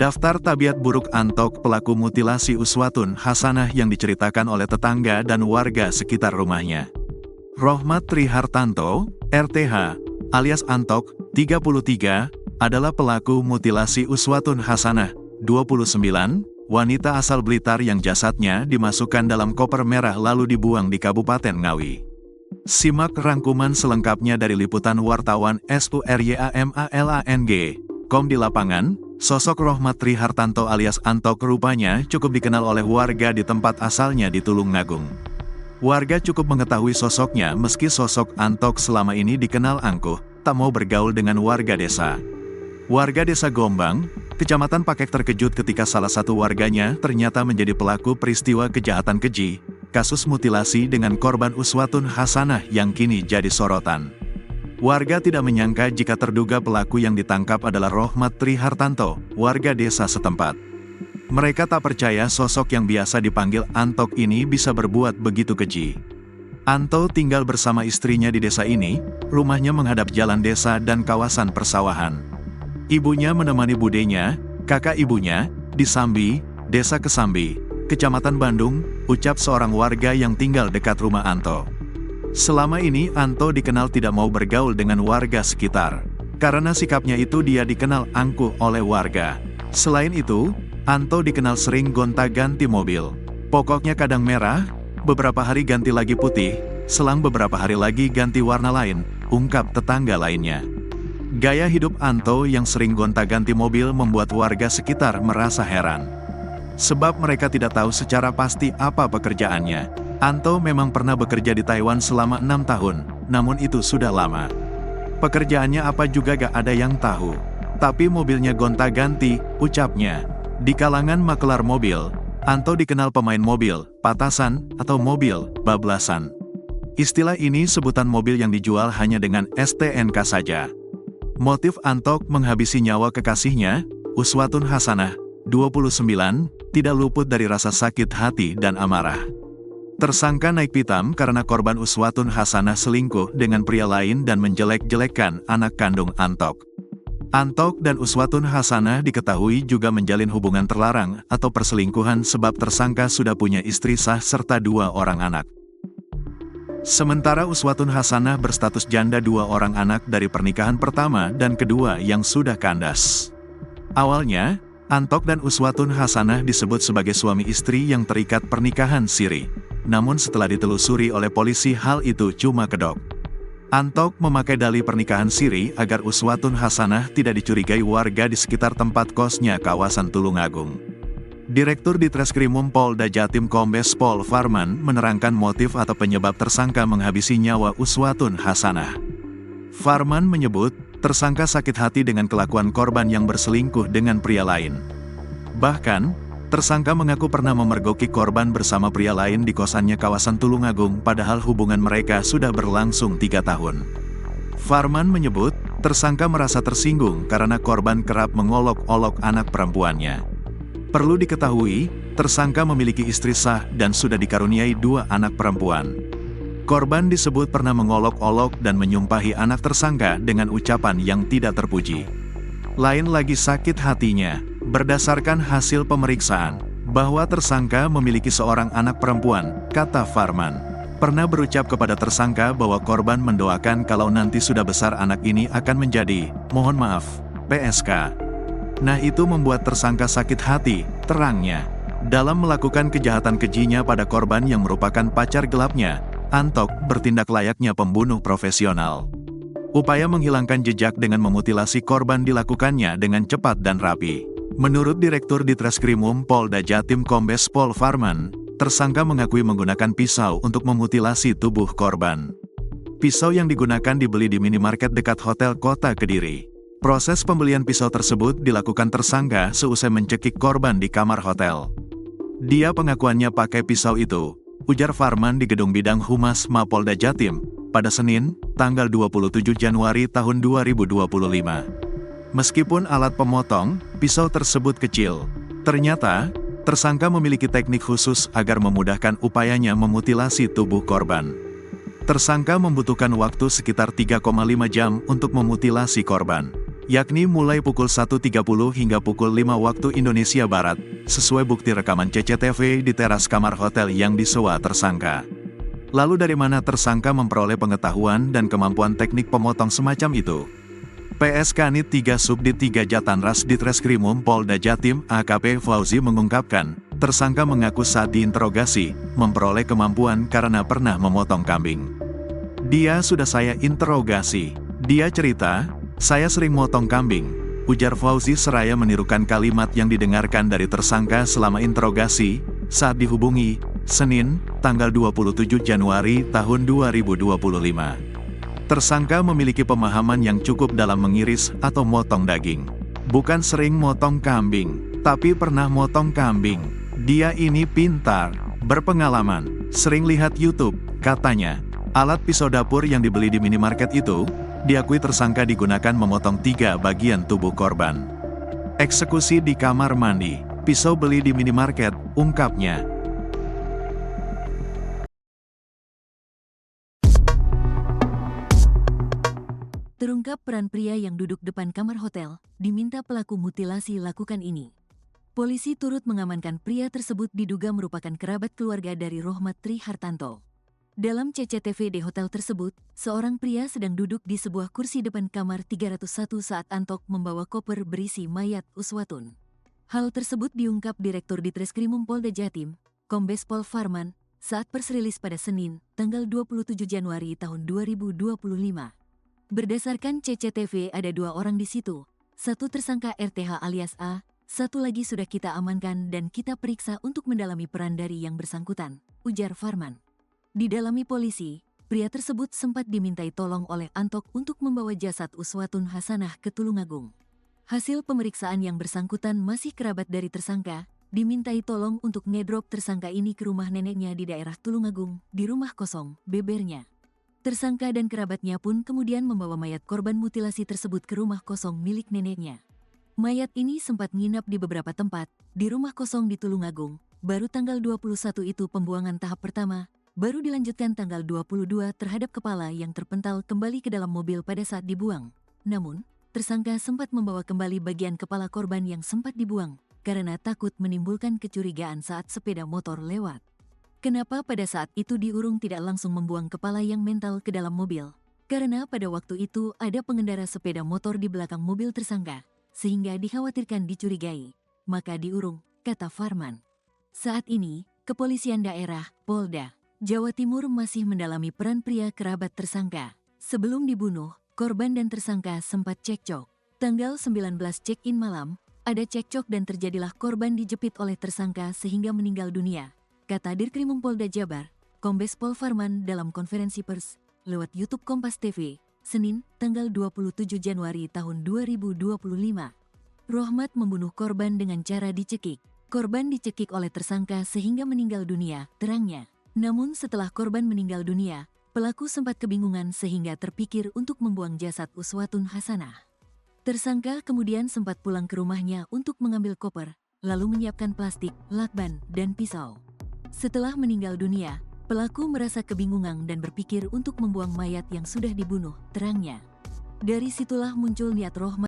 Daftar tabiat buruk Antok, pelaku mutilasi Uswatun Hasanah yang diceritakan oleh tetangga dan warga sekitar rumahnya. Rohmat Trihartanto, RTH, alias Antok, 33, adalah pelaku mutilasi Uswatun Hasanah, 29, wanita asal Blitar yang jasadnya dimasukkan dalam koper merah lalu dibuang di Kabupaten Ngawi. Simak rangkuman selengkapnya dari liputan wartawan SURYAMALANG.com di lapangan. Sosok Rohmat Trihartanto alias Antok rupanya cukup dikenal oleh warga di tempat asalnya di Tulungagung. Warga cukup mengetahui sosoknya meski sosok Antok selama ini dikenal angkuh, tak mau bergaul dengan warga desa. Warga desa Gombang, Kecamatan Pakek terkejut ketika salah satu warganya ternyata menjadi pelaku peristiwa kejahatan keji, kasus mutilasi dengan korban Uswatun Hasanah yang kini jadi sorotan. Warga tidak menyangka jika terduga pelaku yang ditangkap adalah Rohmat Trihartanto, warga desa setempat. Mereka tak percaya sosok yang biasa dipanggil Antok ini bisa berbuat begitu keji. Anto tinggal bersama istrinya di desa ini, rumahnya menghadap jalan desa dan kawasan persawahan. Ibunya menemani budenya, kakak ibunya, di Sambi, Desa Kesambi, Kecamatan Bandung, ucap seorang warga yang tinggal dekat rumah Anto. Selama ini Anto dikenal tidak mau bergaul dengan warga sekitar. Karena sikapnya itu dia dikenal angkuh oleh warga. Selain itu, Anto dikenal sering gonta-ganti mobil. Pokoknya kadang merah, beberapa hari ganti lagi putih, selang beberapa hari lagi ganti warna lain, ungkap tetangga lainnya. Gaya hidup Anto yang sering gonta-ganti mobil membuat warga sekitar merasa heran. Sebab mereka tidak tahu secara pasti apa pekerjaannya. Anto memang pernah bekerja di Taiwan selama 6 tahun, namun itu sudah lama. Pekerjaannya apa juga gak ada yang tahu. Tapi mobilnya gonta-ganti, ucapnya. Di kalangan makelar mobil, Anto dikenal pemain mobil, patasan, atau mobil, bablasan. Istilah ini sebutan mobil yang dijual hanya dengan STNK saja. Motif Antok menghabisi nyawa kekasihnya, Uswatun Hasanah, 29, tidak luput dari rasa sakit hati dan amarah. Tersangka naik pitam karena korban Uswatun Hasanah selingkuh dengan pria lain dan menjelek-jelekkan anak kandung Antok. Antok dan Uswatun Hasanah diketahui juga menjalin hubungan terlarang atau perselingkuhan sebab tersangka sudah punya istri sah serta 2 orang anak. Sementara Uswatun Hasanah berstatus janda 2 orang anak dari pernikahan pertama dan kedua yang sudah kandas. Awalnya, Antok dan Uswatun Hasanah disebut sebagai suami istri yang terikat pernikahan siri. Namun setelah ditelusuri oleh polisi hal itu cuma kedok. Antok memakai dalih pernikahan siri agar Uswatun Hasanah tidak dicurigai warga di sekitar tempat kosnya kawasan Tulungagung. Direktur Ditreskrimum Polda Jatim Kombes Pol Farman menerangkan motif atau penyebab tersangka menghabisi nyawa Uswatun Hasanah. Farman menyebut, tersangka sakit hati dengan kelakuan korban yang berselingkuh dengan pria lain. Bahkan, tersangka mengaku pernah memergoki korban bersama pria lain di kosannya kawasan Tulungagung padahal hubungan mereka sudah berlangsung 3 tahun. Farman menyebut, tersangka merasa tersinggung karena korban kerap mengolok-olok anak perempuannya. Perlu diketahui, tersangka memiliki istri sah dan sudah dikaruniai 2 anak perempuan. Korban disebut pernah mengolok-olok dan menyumpahi anak tersangka dengan ucapan yang tidak terpuji. Lain lagi sakit hatinya, berdasarkan hasil pemeriksaan, bahwa tersangka memiliki seorang anak perempuan, kata Farman. Pernah berucap kepada tersangka bahwa korban mendoakan kalau nanti sudah besar anak ini akan menjadi, mohon maaf, PSK. Nah itu membuat tersangka sakit hati, terangnya. Dalam melakukan kejahatan kejinya pada korban yang merupakan pacar gelapnya, Antok bertindak layaknya pembunuh profesional. Upaya menghilangkan jejak dengan memutilasi korban dilakukannya dengan cepat dan rapi. Menurut Direktur Ditreskrimum Polda Jatim Kombes Pol Farman, tersangka mengakui menggunakan pisau untuk memutilasi tubuh korban. Pisau yang digunakan dibeli di minimarket dekat Hotel Kota Kediri. Proses pembelian pisau tersebut dilakukan tersangka seusai mencekik korban di kamar hotel. Dia pengakuannya pakai pisau itu, ujar Farman di Gedung Bidang Humas Mapolda Jatim, pada Senin, tanggal 27 Januari tahun 2025. Meskipun alat pemotong, pisau tersebut kecil, ternyata, tersangka memiliki teknik khusus agar memudahkan upayanya memutilasi tubuh korban. Tersangka membutuhkan waktu sekitar 3,5 jam untuk memutilasi korban. yakni mulai pukul 1.30 hingga pukul 5 waktu Indonesia Barat, sesuai bukti rekaman CCTV di teras kamar hotel yang disewa tersangka. Lalu dari mana tersangka memperoleh pengetahuan dan kemampuan teknik pemotong semacam itu? PS Kanit 3 Subdit 3 Jatanras Ditreskrimum Polda Jatim AKP Fauzi mengungkapkan, tersangka mengaku saat diinterogasi, memperoleh kemampuan karena pernah memotong kambing. Dia sudah saya interogasi. Dia cerita, saya sering motong kambing, ujar Fauzi seraya menirukan kalimat yang didengarkan dari tersangka selama interogasi, saat dihubungi, Senin, tanggal 27 Januari tahun 2025. Tersangka memiliki pemahaman yang cukup dalam mengiris atau motong daging. Bukan sering motong kambing, tapi pernah motong kambing. Dia ini pintar, berpengalaman, sering lihat YouTube, katanya. Alat pisau dapur yang dibeli di minimarket itu, diakui tersangka digunakan memotong 3 bagian tubuh korban. Eksekusi di kamar mandi, pisau beli di minimarket, ungkapnya. Terungkap peran pria yang duduk depan kamar hotel, diminta pelaku mutilasi lakukan ini. Polisi turut mengamankan pria tersebut diduga merupakan kerabat keluarga dari Rohmat Tri Hartanto. Dalam CCTV di hotel tersebut, seorang pria sedang duduk di sebuah kursi depan kamar 301 saat Antok membawa koper berisi mayat Uswatun. Hal tersebut diungkap Direktur Ditreskrimum Polda Jatim, Kombes Pol Farman, saat pers rilis pada Senin, tanggal 27 Januari tahun 2025. Berdasarkan CCTV ada 2 orang di situ, satu tersangka RTH alias A, satu lagi sudah kita amankan dan kita periksa untuk mendalami peran dari yang bersangkutan, ujar Farman. Didalami polisi, pria tersebut sempat dimintai tolong oleh Antok untuk membawa jasad Uswatun Hasanah ke Tulungagung. Hasil pemeriksaan yang bersangkutan masih kerabat dari tersangka, dimintai tolong untuk ngedrop tersangka ini ke rumah neneknya di daerah Tulungagung, di rumah kosong, bebernya. Tersangka dan kerabatnya pun kemudian membawa mayat korban mutilasi tersebut ke rumah kosong milik neneknya. Mayat ini sempat nginap di beberapa tempat, di rumah kosong di Tulungagung, baru tanggal 21 itu pembuangan tahap pertama, baru dilanjutkan tanggal 22 terhadap kepala yang terpental kembali ke dalam mobil pada saat dibuang. Namun, tersangka sempat membawa kembali bagian kepala korban yang sempat dibuang, karena takut menimbulkan kecurigaan saat sepeda motor lewat. Kenapa pada saat itu diurung tidak langsung membuang kepala yang mental ke dalam mobil? Karena pada waktu itu ada pengendara sepeda motor di belakang mobil tersangka, sehingga dikhawatirkan dicurigai. Maka diurung, kata Farman. Saat ini, Kepolisian Daerah, Polda Jawa Timur masih mendalami peran pria kerabat tersangka. Sebelum dibunuh, korban dan tersangka sempat cekcok. Tanggal 19 check-in malam, ada cekcok dan terjadilah korban dijepit oleh tersangka sehingga meninggal dunia, kata Dirkrimum Polda Jabar, Kombes Pol Farman dalam konferensi pers, lewat YouTube Kompas TV, Senin, tanggal 27 Januari tahun 2025. Rohmat membunuh korban dengan cara dicekik. Korban dicekik oleh tersangka sehingga meninggal dunia, terangnya. Namun setelah korban meninggal dunia, pelaku sempat kebingungan sehingga terpikir untuk membuang jasad Uswatun Hasanah. Tersangka kemudian sempat pulang ke rumahnya untuk mengambil koper, lalu menyiapkan plastik, lakban, dan pisau. Setelah meninggal dunia, pelaku merasa kebingungan dan berpikir untuk membuang mayat yang sudah dibunuh, terangnya. Dari situlah muncul niat Rohmat